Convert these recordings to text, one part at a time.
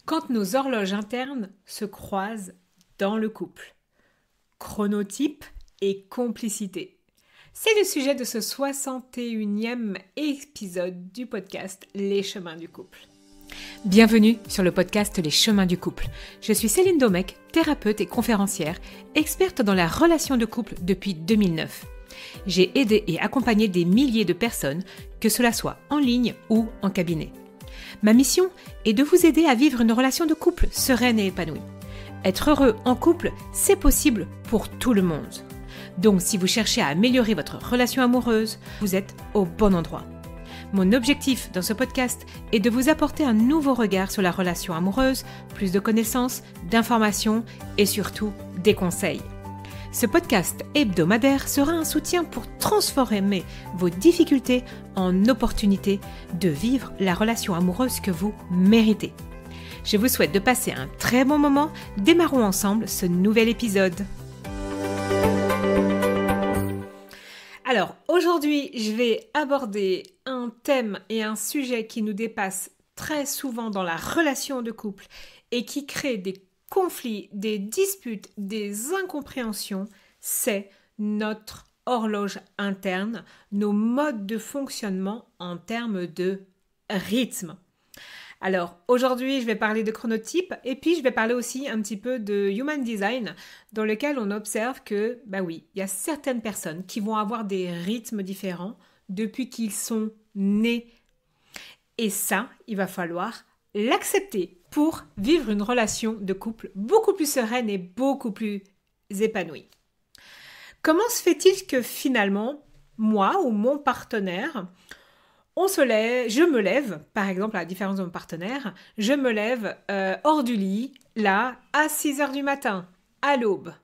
Quand nos horloges internes se croisent dans le couple. Chronotype et complicité. C'est le sujet de ce 61e épisode du podcast Les chemins du couple. Bienvenue sur le podcast Les chemins du couple. Je suis Céline Domecq, thérapeute et conférencière, experte dans la relation de couple depuis 2009. J'ai aidé et accompagné des milliers de personnes, que cela soit en ligne ou en cabinet. Ma mission est de vous aider à vivre une relation de couple sereine et épanouie. Être heureux en couple, c'est possible pour tout le monde. Donc si vous cherchez à améliorer votre relation amoureuse, vous êtes au bon endroit. Mon objectif dans ce podcast est de vous apporter un nouveau regard sur la relation amoureuse, plus de connaissances, d'informations et surtout des conseils. Ce podcast hebdomadaire sera un soutien pour transformer vos difficultés en opportunités de vivre la relation amoureuse que vous méritez. Je vous souhaite de passer un très bon moment. Démarrons ensemble ce nouvel épisode. Alors, aujourd'hui, je vais aborder un thème et un sujet qui nous dépasse très souvent dans la relation de couple et qui crée des conflits, des disputes, des incompréhensions, c'est notre horloge interne, nos modes de fonctionnement en termes de rythme. Alors, aujourd'hui, je vais parler de chronotype et puis je vais parler aussi un petit peu de human design dans lequel on observe que, il y a certaines personnes qui vont avoir des rythmes différents depuis qu'ils sont nés. Et ça, il va falloir l'accepter pour vivre une relation de couple beaucoup plus sereine et beaucoup plus épanouie. Comment se fait-il que finalement, moi ou mon partenaire, je me lève, par exemple à la différence de mon partenaire, je me lève hors du lit, là, à 6h du matin, à l'aube.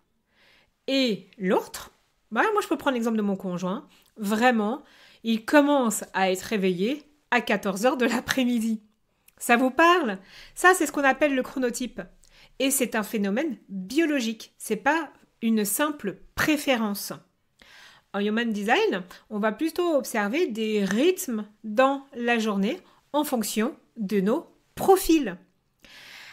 Et l'autre, moi je peux prendre l'exemple de mon conjoint, vraiment, il commence à être réveillé à 14h de l'après-midi. Ça vous parle? Ça, c'est ce qu'on appelle le chronotype. Et c'est un phénomène biologique. C'est pas une simple préférence. En Human Design, on va plutôt observer des rythmes dans la journée en fonction de nos profils.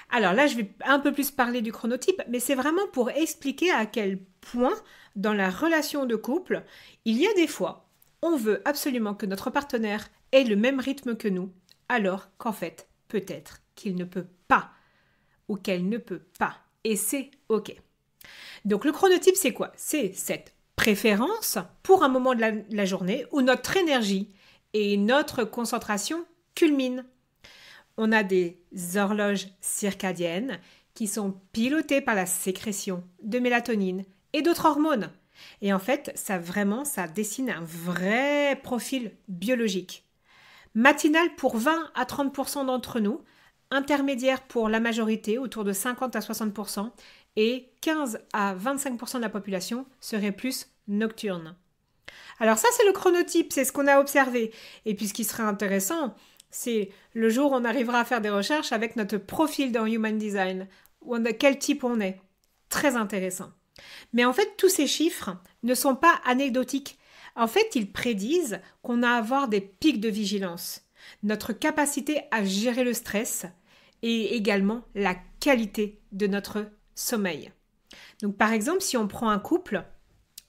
Alors là, je vais un peu plus parler du chronotype, mais c'est vraiment pour expliquer à quel point, dans la relation de couple, il y a des fois, on veut absolument que notre partenaire ait le même rythme que nous, alors qu'en fait, peut-être qu'il ne peut pas ou qu'elle ne peut pas. Et c'est OK. Donc le chronotype, c'est quoi? C'est cette préférence pour un moment de la journée où notre énergie et notre concentration culminent. On a des horloges circadiennes qui sont pilotées par la sécrétion de mélatonine et d'autres hormones. Et en fait, ça dessine un vrai profil biologique. Matinal pour 20 à 30% d'entre nous, intermédiaire pour la majorité, autour de 50 à 60%, et 15 à 25% de la population serait plus nocturne. Alors ça, c'est le chronotype, c'est ce qu'on a observé. Et puis ce qui serait intéressant, c'est le jour où on arrivera à faire des recherches avec notre profil dans Human Design, quel type on est. Très intéressant. Mais en fait, tous ces chiffres ne sont pas anecdotiques. En fait, ils prédisent qu'on a à avoir des pics de vigilance, notre capacité à gérer le stress et également la qualité de notre sommeil. Donc par exemple, si on prend un couple,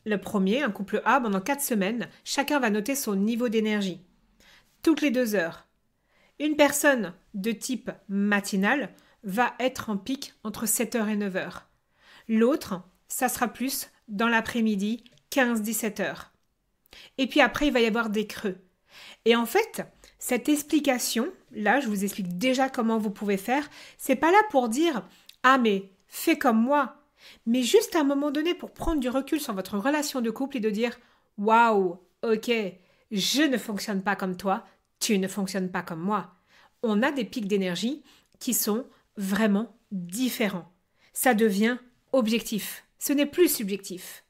un couple A, pendant 4 semaines, chacun va noter son niveau d'énergie. Toutes les 2 heures. Une personne de type matinal va être en pic entre 7h et 9h. L'autre, ça sera plus dans l'après-midi, 15-17h. Et puis après, il va y avoir des creux. Et en fait, cette explication, là, je vous explique déjà comment vous pouvez faire, c'est pas là pour dire « Ah, mais fais comme moi », mais juste à un moment donné pour prendre du recul sur votre relation de couple et de dire « Waouh, ok, je ne fonctionne pas comme toi, tu ne fonctionnes pas comme moi ». On a des pics d'énergie qui sont vraiment différents. Ça devient objectif, ce n'est plus subjectif.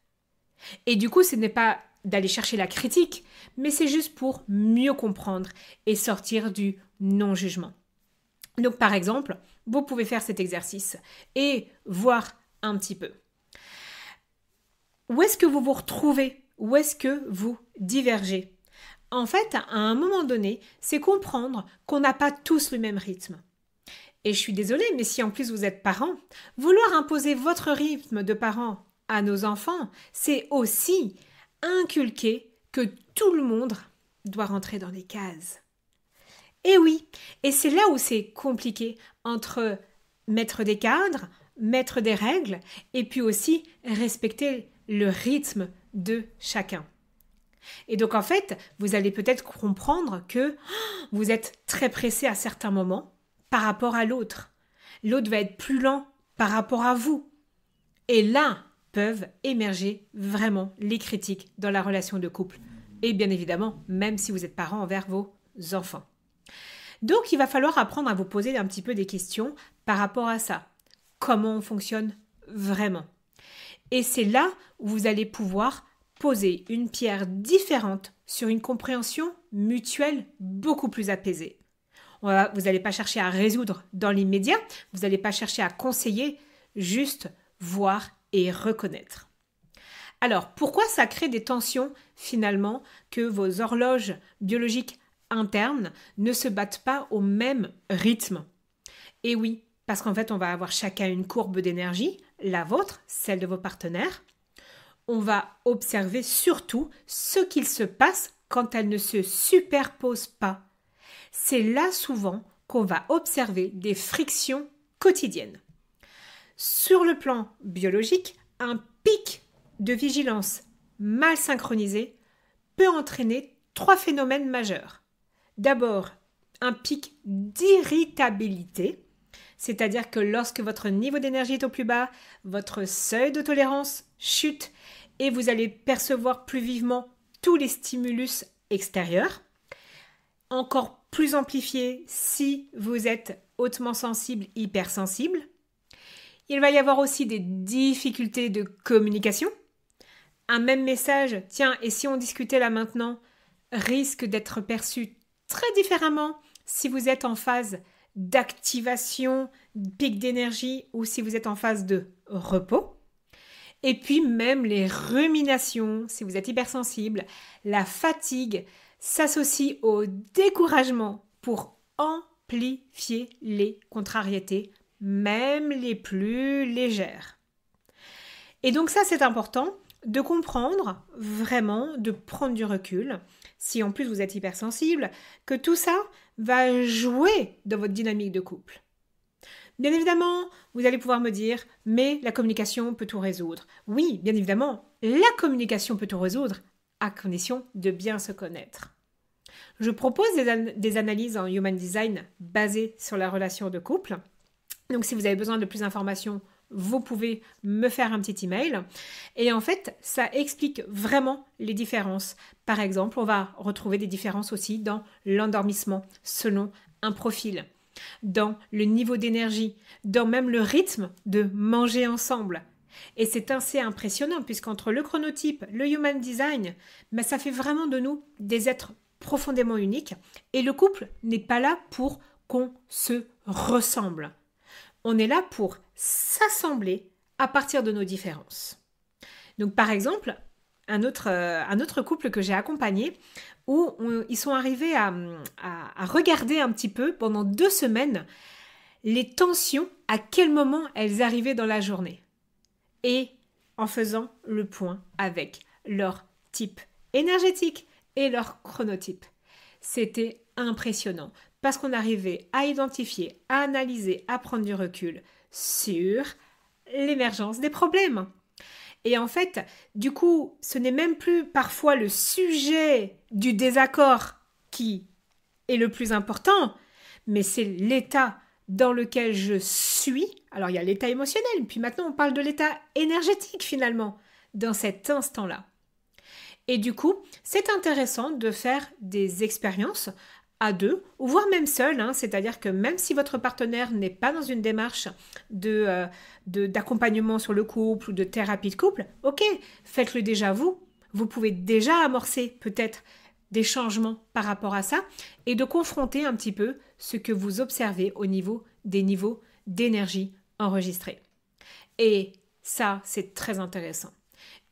Et du coup, ce n'est pas d'aller chercher la critique, mais c'est juste pour mieux comprendre et sortir du non-jugement. Donc par exemple, vous pouvez faire cet exercice et voir un petit peu. Où est-ce que vous vous retrouvez? Où est-ce que vous divergez? En fait, à un moment donné, c'est comprendre qu'on n'a pas tous le même rythme. Et je suis désolée, mais si en plus vous êtes parent, vouloir imposer votre rythme de parent à nos enfants, c'est aussi inculquer que tout le monde doit rentrer dans les cases. Et oui, et c'est là où c'est compliqué entre mettre des cadres, mettre des règles, et puis aussi respecter le rythme de chacun. Et donc en fait, vous allez peut-être comprendre que vous êtes très pressé à certains moments par rapport à l'autre. L'autre va être plus lent par rapport à vous. Et là peuvent émerger vraiment les critiques dans la relation de couple. Et bien évidemment, même si vous êtes parent envers vos enfants. Donc, il va falloir apprendre à vous poser un petit peu des questions par rapport à ça. Comment on fonctionne vraiment? Et c'est là où vous allez pouvoir poser une pierre différente sur une compréhension mutuelle beaucoup plus apaisée. Vous n'allez pas chercher à résoudre dans l'immédiat, vous n'allez pas chercher à conseiller, juste voir et reconnaître. Alors, pourquoi ça crée des tensions finalement que vos horloges biologiques internes ne se battent pas au même rythme? Et oui, parce qu'en fait, on va avoir chacun une courbe d'énergie, la vôtre, celle de vos partenaires. On va observer surtout ce qu'il se passe quand elles ne se superposent pas. C'est là souvent qu'on va observer des frictions quotidiennes. Sur le plan biologique, un pic de vigilance mal synchronisé peut entraîner 3 phénomènes majeurs. D'abord, un pic d'irritabilité, c'est-à-dire que lorsque votre niveau d'énergie est au plus bas, votre seuil de tolérance chute et vous allez percevoir plus vivement tous les stimulus extérieurs. Encore plus amplifié si vous êtes hautement sensible, hypersensible. Il va y avoir aussi des difficultés de communication. Un même message, tiens, et si on discutait là maintenant, risque d'être perçu très différemment si vous êtes en phase d'activation, pic d'énergie ou si vous êtes en phase de repos. Et puis même les ruminations, si vous êtes hypersensible, la fatigue s'associe au découragement pour amplifier les contrariétés, même les plus légères. Et donc ça, c'est important de comprendre vraiment, de prendre du recul, si en plus vous êtes hypersensible, que tout ça va jouer dans votre dynamique de couple. Bien évidemment, vous allez pouvoir me dire, mais la communication peut tout résoudre. Oui, bien évidemment, la communication peut tout résoudre, à condition de bien se connaître. Je propose des analyses en Human Design basées sur la relation de couple. Donc, si vous avez besoin de plus d'informations, vous pouvez me faire un petit email. Et en fait, ça explique vraiment les différences. Par exemple, on va retrouver des différences aussi dans l'endormissement selon un profil, dans le niveau d'énergie, dans même le rythme de manger ensemble. Et c'est assez impressionnant puisqu'entre le chronotype, le Human Design, ça fait vraiment de nous des êtres profondément uniques. Et le couple n'est pas là pour qu'on se ressemble. On est là pour s'assembler à partir de nos différences. Donc par exemple, un autre couple que j'ai accompagné où ils sont arrivés à regarder un petit peu pendant 2 semaines les tensions, à quel moment elles arrivaient dans la journée. Et en faisant le point avec leur type énergétique et leur chronotype. C'était impressionnant parce qu'on arrivait à identifier, à analyser, à prendre du recul sur l'émergence des problèmes. Et en fait, du coup, ce n'est même plus parfois le sujet du désaccord qui est le plus important, mais c'est l'état dans lequel je suis. Alors, il y a l'état émotionnel, puis maintenant, on parle de l'état énergétique, finalement, dans cet instant-là. Et du coup, c'est intéressant de faire des expériences à 2, ou voire même seul, c'est-à-dire que même si votre partenaire n'est pas dans une démarche d'accompagnement sur le couple ou de thérapie de couple, ok, faites-le déjà vous. Vous pouvez déjà amorcer peut-être des changements par rapport à ça et de confronter un petit peu ce que vous observez au niveau des niveaux d'énergie enregistrés. Et ça, c'est très intéressant.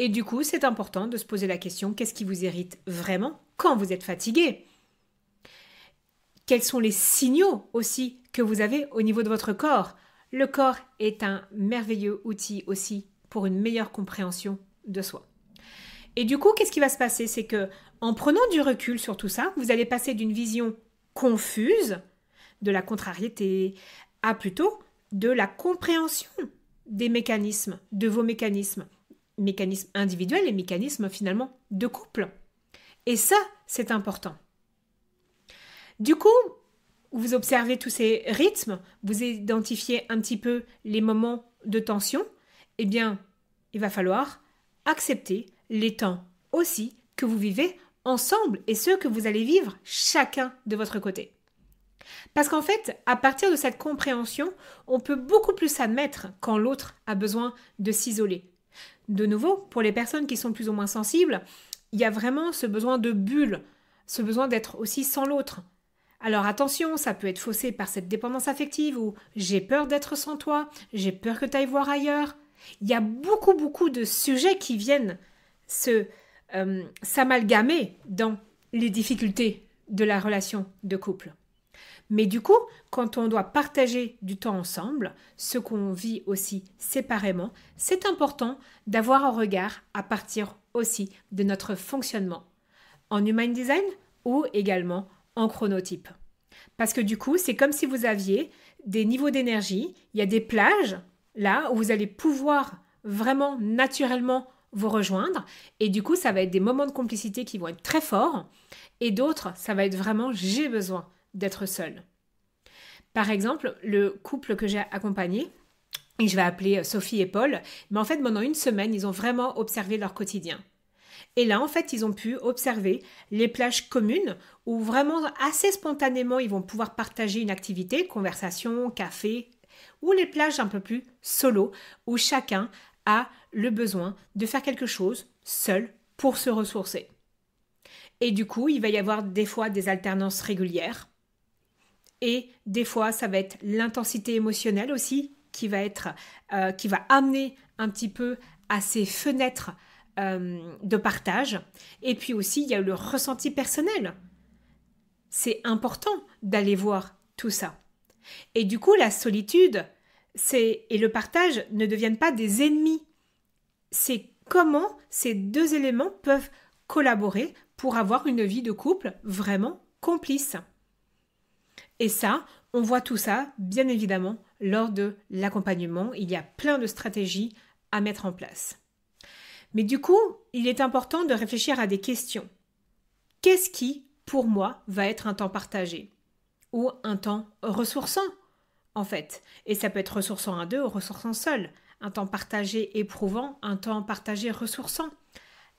Et du coup, c'est important de se poser la question, qu'est-ce qui vous irrite vraiment quand vous êtes fatigué ? Quels sont les signaux aussi que vous avez au niveau de votre corps. Le corps est un merveilleux outil aussi pour une meilleure compréhension de soi. Et du coup, qu'est-ce qui va se passer? C'est que en prenant du recul sur tout ça, vous allez passer d'une vision confuse, de la contrariété, à plutôt de la compréhension des mécanismes, de vos mécanismes individuels et mécanismes finalement de couple. Et ça, c'est important. Du coup, vous observez tous ces rythmes, vous identifiez un petit peu les moments de tension, eh bien, il va falloir accepter les temps aussi que vous vivez ensemble et ceux que vous allez vivre chacun de votre côté. Parce qu'en fait, à partir de cette compréhension, on peut beaucoup plus admettre quand l'autre a besoin de s'isoler. De nouveau, pour les personnes qui sont plus ou moins sensibles, il y a vraiment ce besoin de bulle, ce besoin d'être aussi sans l'autre. Alors attention, ça peut être faussé par cette dépendance affective ou j'ai peur d'être sans toi, j'ai peur que tu ailles voir ailleurs. Il y a beaucoup de sujets qui viennent s'amalgamer dans les difficultés de la relation de couple. Mais du coup, quand on doit partager du temps ensemble, ce qu'on vit aussi séparément, c'est important d'avoir un regard à partir aussi de notre fonctionnement en Human Design ou également en chronotype. Parce que du coup, c'est comme si vous aviez des niveaux d'énergie, il y a des plages là où vous allez pouvoir vraiment naturellement vous rejoindre et du coup, ça va être des moments de complicité qui vont être très forts et d'autres, ça va être vraiment j'ai besoin d'être seul. Par exemple, le couple que j'ai accompagné, et je vais appeler Sophie et Paul, mais en fait, pendant une semaine, ils ont vraiment observé leur quotidien. Et là, en fait, ils ont pu observer les plages communes où vraiment, assez spontanément, ils vont pouvoir partager une activité, conversation, café, ou les plages un peu plus solo, où chacun a le besoin de faire quelque chose seul pour se ressourcer. Et du coup, il va y avoir des fois des alternances régulières. Et des fois, ça va être l'intensité émotionnelle aussi qui va amener un petit peu à ces fenêtres de partage. Et puis aussi, il y a le ressenti personnel. C'est important d'aller voir tout ça. Et du coup, la solitude et le partage ne deviennent pas des ennemis. C'est comment ces deux éléments peuvent collaborer pour avoir une vie de couple vraiment complice. Et ça, on voit tout ça, bien évidemment, lors de l'accompagnement. Il y a plein de stratégies à mettre en place. Mais du coup, il est important de réfléchir à des questions. Qu'est-ce qui, pour moi, va être un temps partagé? Ou un temps ressourçant, en fait. Et ça peut être ressourçant à deux ou ressourçant seul. Un temps partagé éprouvant, un temps partagé ressourçant.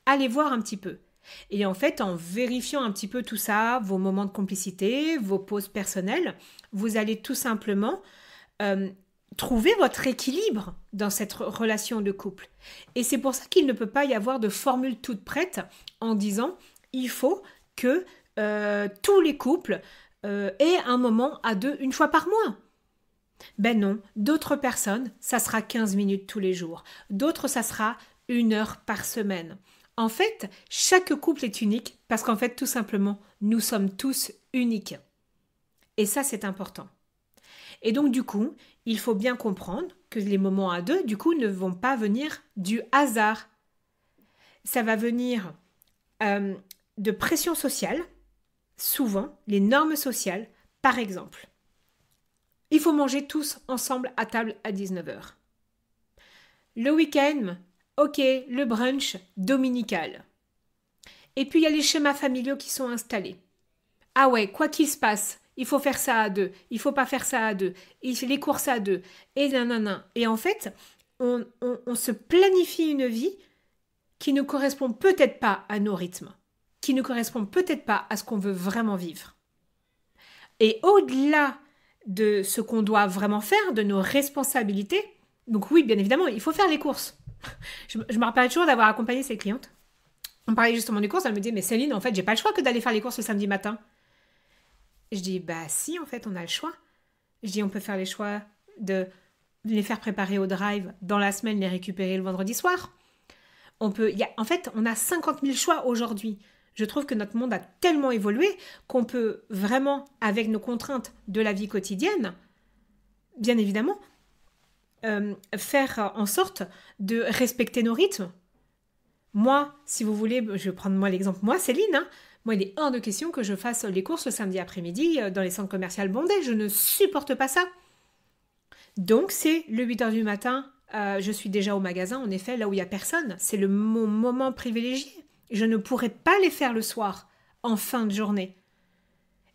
Allez voir un petit peu. Et en fait, en vérifiant un petit peu tout ça, vos moments de complicité, vos pauses personnelles, vous allez tout simplement trouver votre équilibre dans cette relation de couple. Et c'est pour ça qu'il ne peut pas y avoir de formule toute prête en disant il faut que tous les couples aient un moment à deux une fois par mois. Ben non, d'autres personnes, ça sera 15 minutes tous les jours. D'autres, ça sera 1 heure par semaine. En fait, chaque couple est unique parce qu'en fait, tout simplement, nous sommes tous uniques. Et ça, c'est important. Et donc, du coup, il faut bien comprendre que les moments à deux, du coup, ne vont pas venir du hasard. Ça va venir de pression sociale, souvent, les normes sociales, par exemple. Il faut manger tous ensemble à table à 19h. Le week-end, ok, le brunch dominical. Et puis il y a les schémas familiaux qui sont installés. Ah ouais, quoi qu'il se passe, il faut faire ça à deux, il faut pas faire ça à deux, les courses à deux, et nanana. Et en fait, on se planifie une vie qui ne correspond peut-être pas à nos rythmes, qui ne correspond peut-être pas à ce qu'on veut vraiment vivre. Et au-delà de ce qu'on doit vraiment faire, de nos responsabilités, donc oui, bien évidemment, il faut faire les courses. Je me rappelle toujours d'avoir accompagné ces clientes. On parlait justement des courses, elle me dit « Mais Céline, en fait, j'ai pas le choix que d'aller faire les courses le samedi matin. » Je dis « Bah si, en fait, on a le choix. » Je dis « On peut faire les choix de les faire préparer au drive dans la semaine, les récupérer le vendredi soir. » En fait, on a 50 000 choix aujourd'hui. Je trouve que notre monde a tellement évolué qu'on peut vraiment, avec nos contraintes de la vie quotidienne, bien évidemment, faire en sorte de respecter nos rythmes. Moi, si vous voulez, je vais prendre moi l'exemple, moi, Céline, hein, moi, il est hors de question que je fasse les courses le samedi après-midi dans les centres commerciaux bondés. Je ne supporte pas ça. Donc, c'est le 8h du matin, je suis déjà au magasin, en effet, là où il n'y a personne. C'est mon moment privilégié. Je ne pourrais pas les faire le soir, en fin de journée.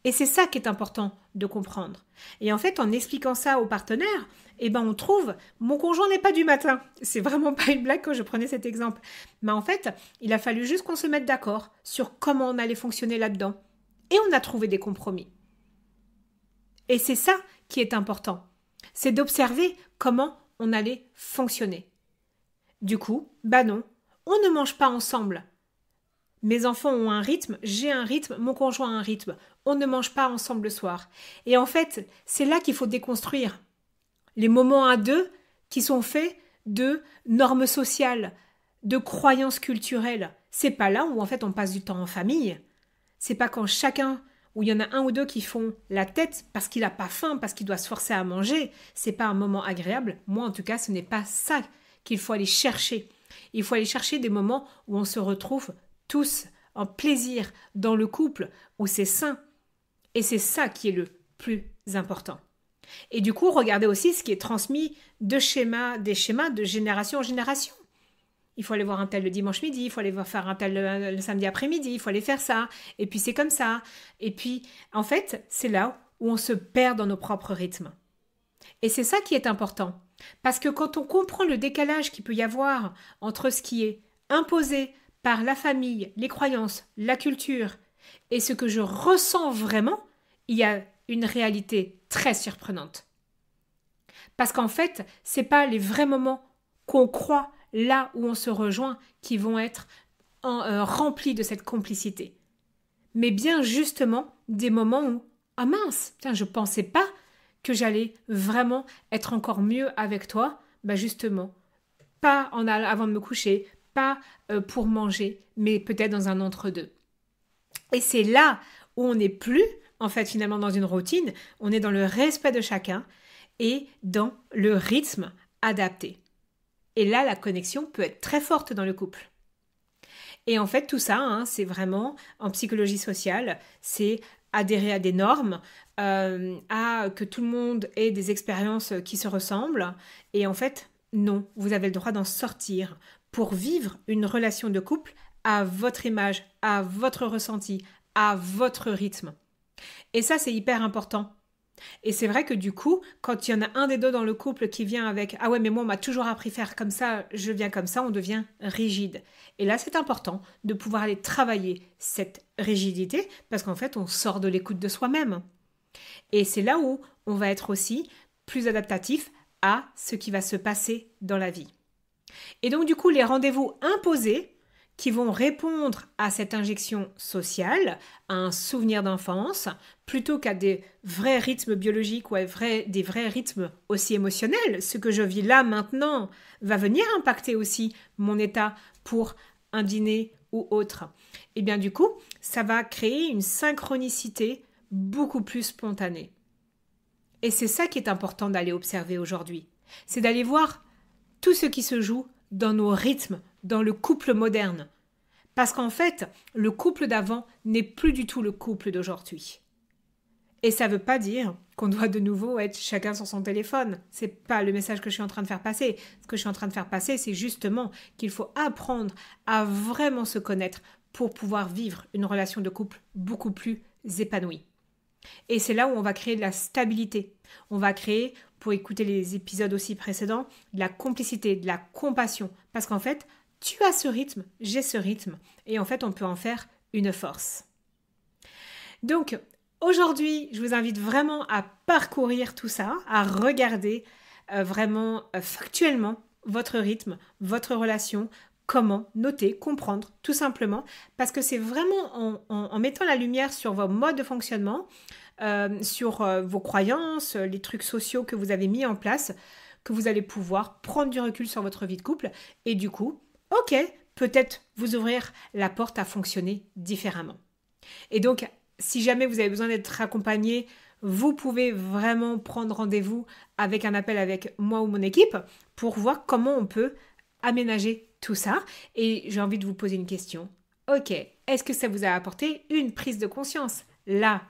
Et c'est ça qui est important de comprendre. Et en fait, en expliquant ça aux partenaires, eh ben on trouve, mon conjoint n'est pas du matin. C'est vraiment pas une blague quand je prenais cet exemple. Mais en fait, il a fallu juste qu'on se mette d'accord sur comment on allait fonctionner là-dedans. Et on a trouvé des compromis. Et c'est ça qui est important. C'est d'observer comment on allait fonctionner. Du coup, bah non, on ne mange pas ensemble. Mes enfants ont un rythme, j'ai un rythme, mon conjoint a un rythme. On ne mange pas ensemble le soir. Et en fait, c'est là qu'il faut déconstruire les moments à deux qui sont faits de normes sociales, de croyances culturelles. C'est pas là où en fait on passe du temps en famille. C'est pas quand chacun, où il y en a un ou deux qui font la tête parce qu'il n'a pas faim, parce qu'il doit se forcer à manger. C'est pas un moment agréable. Moi en tout cas, ce n'est pas ça qu'il faut aller chercher. Il faut aller chercher des moments où on se retrouve tous en plaisir dans le couple, où c'est sain. Et c'est ça qui est le plus important. Et du coup, regardez aussi ce qui est transmis des schémas de génération en génération. Il faut aller voir un tel le dimanche midi, il faut aller faire un tel le samedi après-midi, il faut aller faire ça, et puis c'est comme ça. Et puis, en fait, c'est là où on se perd dans nos propres rythmes. Et c'est ça qui est important. Parce que quand on comprend le décalage qu'il peut y avoir entre ce qui est imposé par la famille, les croyances, la culture, et ce que je ressens vraiment, il y a une réalité très surprenante. Parce qu'en fait, c'est pas les vrais moments qu'on croit là où on se rejoint qui vont être remplis de cette complicité. Mais bien justement des moments où ah mince, tiens, je pensais pas que j'allais vraiment être encore mieux avec toi. Bah justement, pas avant de me coucher, pas pour manger, mais peut-être dans un entre-deux. Et c'est là où on n'est plus, en fait, finalement, dans une routine, on est dans le respect de chacun et dans le rythme adapté. Et là, la connexion peut être très forte dans le couple. Et en fait, tout ça, hein, c'est vraiment, en psychologie sociale, c'est adhérer à des normes, à que tout le monde ait des expériences qui se ressemblent. Et en fait, non, vous avez le droit d'en sortir pour vivre une relation de couple à votre image, à votre ressenti, à votre rythme. Et ça, c'est hyper important. Et c'est vrai que du coup, quand il y en a un des deux dans le couple qui vient avec « Ah ouais, mais moi, on m'a toujours appris à faire comme ça, je viens comme ça », on devient rigide. Et là, c'est important de pouvoir aller travailler cette rigidité parce qu'en fait, on sort de l'écoute de soi-même. Et c'est là où on va être aussi plus adaptatif à ce qui va se passer dans la vie. Et donc, du coup, les rendez-vous imposés qui vont répondre à cette injection sociale, à un souvenir d'enfance, plutôt qu'à des vrais rythmes biologiques ou des vrais rythmes aussi émotionnels. Ce que je vis là maintenant va venir impacter aussi mon état pour un dîner ou autre. Et bien du coup, ça va créer une synchronicité beaucoup plus spontanée. Et c'est ça qui est important d'aller observer aujourd'hui. C'est d'aller voir tout ce qui se joue dans nos rythmes, dans le couple moderne. Parce qu'en fait, le couple d'avant n'est plus du tout le couple d'aujourd'hui. Et ça ne veut pas dire qu'on doit de nouveau être chacun sur son téléphone. C'est pas le message que je suis en train de faire passer. Ce que je suis en train de faire passer, c'est justement qu'il faut apprendre à vraiment se connaître pour pouvoir vivre une relation de couple beaucoup plus épanouie. Et c'est là où on va créer de la stabilité. On va créer, pour écouter les épisodes aussi précédents, de la complicité, de la compassion. Parce qu'en fait, tu as ce rythme, j'ai ce rythme. Et en fait, on peut en faire une force. Donc, aujourd'hui, je vous invite vraiment à parcourir tout ça, à regarder vraiment factuellement votre rythme, votre relation, comment noter, comprendre, tout simplement, parce que c'est vraiment en mettant la lumière sur vos modes de fonctionnement, sur vos croyances, les trucs sociaux que vous avez mis en place, que vous allez pouvoir prendre du recul sur votre vie de couple et du coup, ok, peut-être vous ouvrir la porte à fonctionner différemment. Et donc, si jamais vous avez besoin d'être accompagné, vous pouvez vraiment prendre rendez-vous avec un appel avec moi ou mon équipe pour voir comment on peut aménager tout ça. Et j'ai envie de vous poser une question. Ok, est-ce que ça vous a apporté une prise de conscience? Là,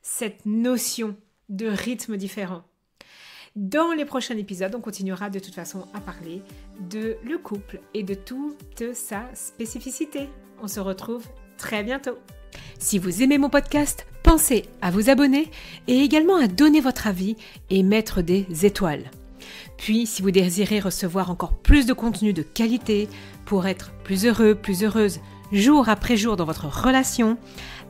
cette notion de rythme différent. Dans les prochains épisodes, on continuera de toute façon à parler de le couple et de toute sa spécificité. On se retrouve très bientôt. Si vous aimez mon podcast, pensez à vous abonner et également à donner votre avis et mettre des étoiles. Puis, si vous désirez recevoir encore plus de contenu de qualité pour être plus heureux, plus heureuse, jour après jour dans votre relation,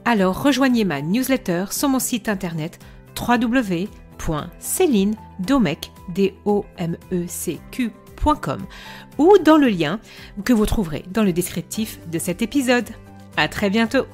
alors rejoignez ma newsletter sur mon site internet www.celinedomecq.com ou dans le lien que vous trouverez dans le descriptif de cet épisode. À très bientôt!